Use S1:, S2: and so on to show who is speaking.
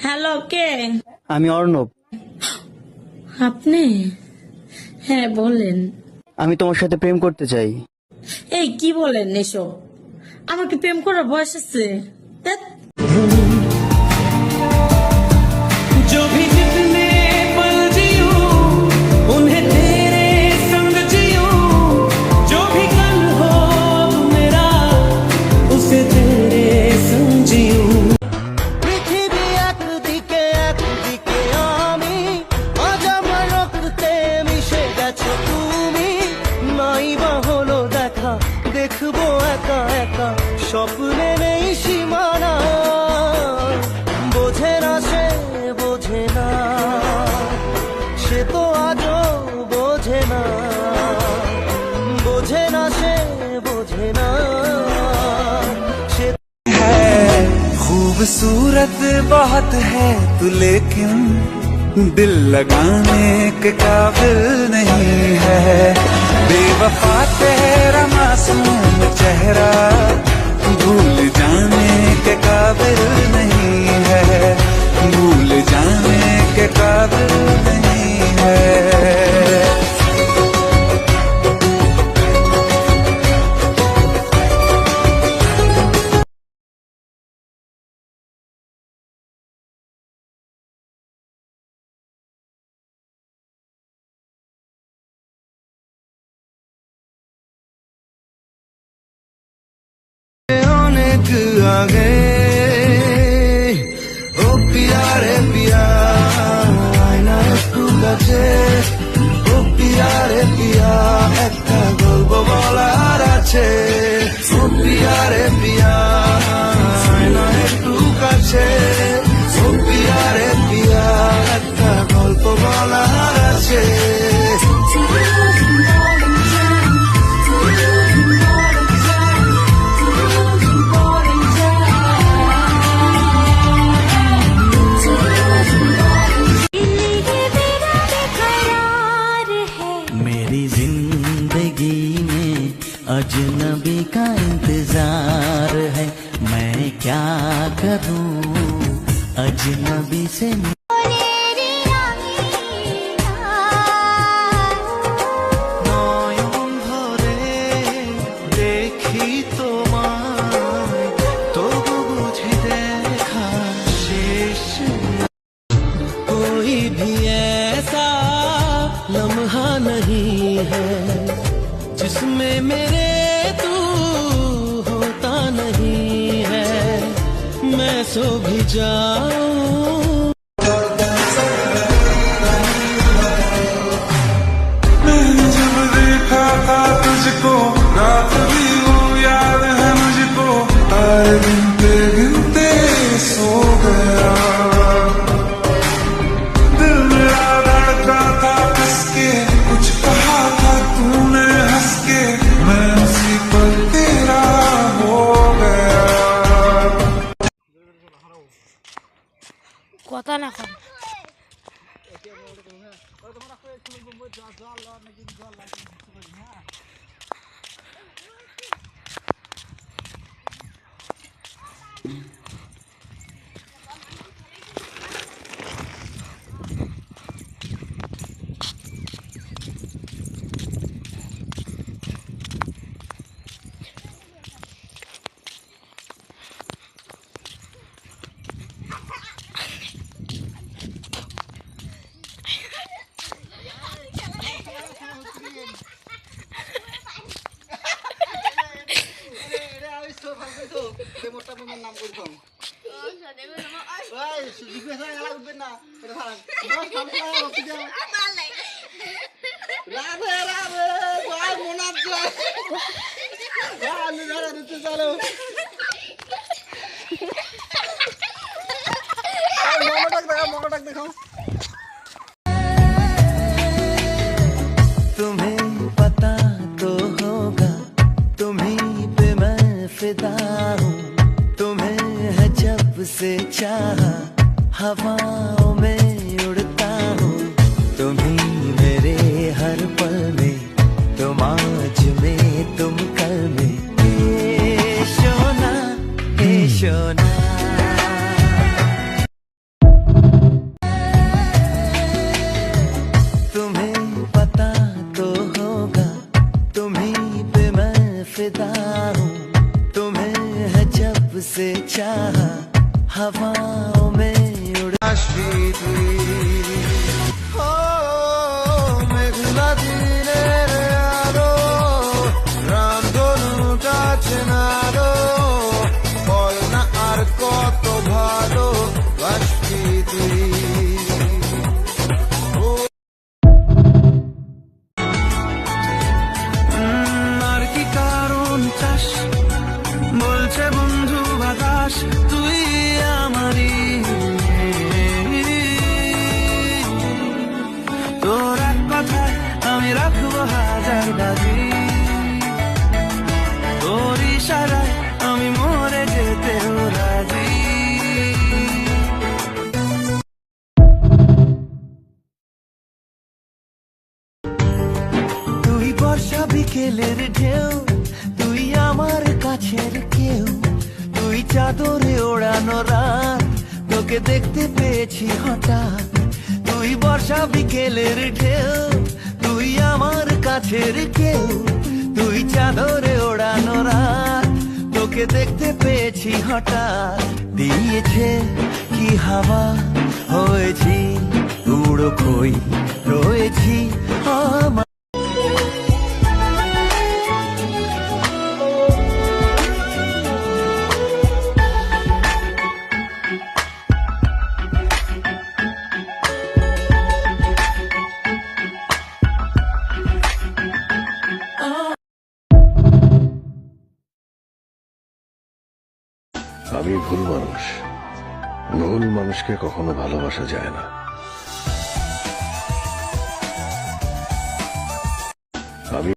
S1: Hello, কে?
S2: আমি অর্ণব।
S1: আপনি? হ্যাঁ, বলেন।
S2: আমি তোমার সাথে প্রেম করতে চাই।
S1: এই কি বলেন এসব? আমার কি প্রেম করার বয়স আছে? ধ্যাৎ।
S3: जो भी जितने पल जियो उन्हें तेरे संग जियो, जो भी कल हो मेरा उसे तेरे संग जियो।
S4: পৃথিবী একদিকে একদিকে আমি, অজানা রক্তে মিশে গেছো তুমি। নাই বা হলো দেখা, দেখবো একা একা, স্বপ্নে নেই সীমানা। বোঝে না সে, বোঝে না সে তো আজও বোঝে না। বোঝে না সে, বোঝে না সে।
S5: खूबसूरत बहुत है तू, लेकिन दिल लगाने के काबिल नहीं है। बेवफा तेरा मासूम चेहरा भूल जाने के काबिल नहीं है, भूल जाने के काबिल नहीं है।
S4: অনেক আগে ও পিয়া রে পিয়া, আয়না একটু কাছে। ও পিয়া রে পিয়া, একটা গল্প বলার আছে। ও পিয়া রে পিয়া, আয়না একটু কাছে। ও পিয়া রে পিয়া, একটা গল্প বলার আছে।
S3: मेरी जिंदगी में अजनबी का इंतजार है, मैं क्या करूं अजनबी से।
S4: নয়ন ভরে দেখি তোমায়, তবু বুঝি দেখা শেষ। कोई भी ऐसा लम्हा नहीं है जिसमें मेरे तू होता नहीं है। मैं सो भी जाऊं
S5: मैंने जब देखा था तुझको, रात भी वो याद है मुझको, तारे गिनते गिनते सो गया। दिल मेरा धड़का था किसके, कुछ कहा था तूने हंस के, मैं उसी पर तेरा हो गया।
S6: কথা না কন
S4: तुम्हें पता तो होगा, तुम्हीं पे मैं फिदा हूँ। तुम्हें है जब से चाहा, हवाओं में उड़ता हूँ। तुम्हीं मेरे हर पल में, तुम आज में तुम कल में। ए शोना আসবি তুই। ও মেঘলা দিনের আলো, রামধনু কাছে নাড়ো, বল না আর কত ভালো বাসবি তুই। আর কি কারণ চাস, বলছে বন্ধু বাতাস, তুই আমারই। তোর এক কথায় আমি রাখবো হাজার বাজি, তোর ইশারায় আমি মরে যেতেও রাজি। তুই বর্ষা বিকেলের ঢেউ, তুই আমার কাছের কেউ, তুই চাদরে ওড়ানো রাত, তোকে দেখতে পেয়েছি হঠাৎ। তুই বর্ষা বিকেলের ঢেউ, তুই আমার কাছের কেউ, তুই চাদরে ওড়ানো রাত, তোকে দেখতে পেয়েছি হঠাৎ। দিয়েছে কি হাওয়া, হয়েছি উড়ো খই, রয়েছি আমার।
S6: আমি ভুল মানুষ, ভুল মানুষকে কখনো ভালোবাসা যায় না। আমি